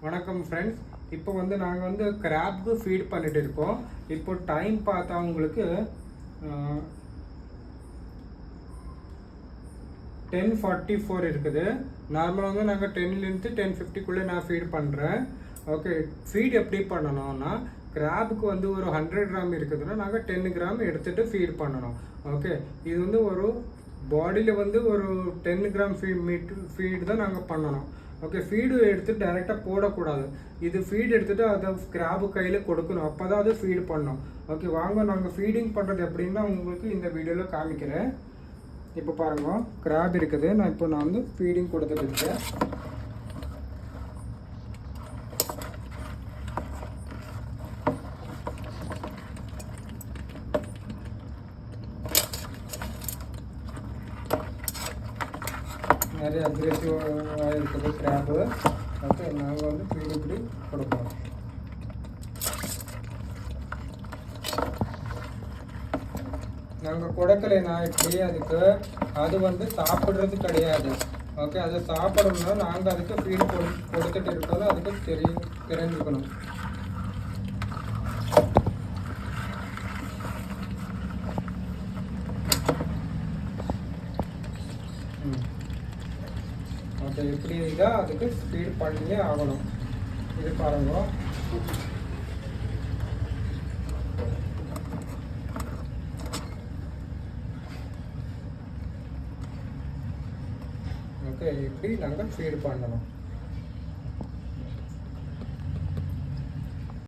வணக்கம் ஃப்ரெண்ட்ஸ். இப்போ வந்து நாங்கள் வந்து கிராப்க்கு ஃபீட் பண்ணிட்டு இருக்கோம். இப்போ டைம் பார்த்தா உங்களுக்கு 10:44 இருக்குது. நார்மலாக வந்து நாங்கள் 10லேருந்து 10:50 நான் ஃபீட் பண்ணுறேன். ஓகே, ஃபீட் எப்படி பண்ணணும்னா கிராபுக்கு வந்து ஒரு 100 கிராம் இருக்குதுன்னா நாங்கள் 10 கிராம் எடுத்துகிட்டு ஃபீட் பண்ணணும். ஓகே, இது வந்து ஒரு பாடியில் வந்து ஒரு 10 கிராம் ஃபீட் தான் நாங்கள் பண்ணணும். ஓகே, ஃபீடு எடுத்துட்டு டைரெக்டாக போடக்கூடாது. இது ஃபீட் எடுத்துகிட்டு அதை கிராபு கையில் கொடுக்கணும், அப்போ தான் அது ஃபீடு பண்ணணும். ஓகே, வாங்க நாங்கள் ஃபீடிங் பண்ணுறது எப்படின்னா உங்களுக்கு இந்த வீடியோவில் காமிக்கிறேன். இப்போ பாருங்க, கிராப் இருக்குது. நான் வந்து ஃபீடிங் கொடுத்துட்டு இருக்கேன். நிறைய அக்ரெசிவாக இருக்குது கிராப்பு. ஓகே, நாங்கள் வந்து ஃபீடு இப்படி கொடுப்போம். நாங்கள் கொடுக்கலைன்னா இப்படி அதுக்கு அது வந்து சாப்பிட்றது கிடையாது. ஓகே, அதை சாப்பிடணும்னா நாங்கள் அதுக்கு ஃபீடு கொடுத்துட்டு இருக்கோம், அதுக்கு தெரிஞ்சுக்கணும். ஓகே, இப்படி தான் அதுக்கு ஃபீட் பண்ணியே ஆகணும். இது பாருங்க. ஓகே, இப்படி நாங்கள் ஃபீட் பண்ணணும்.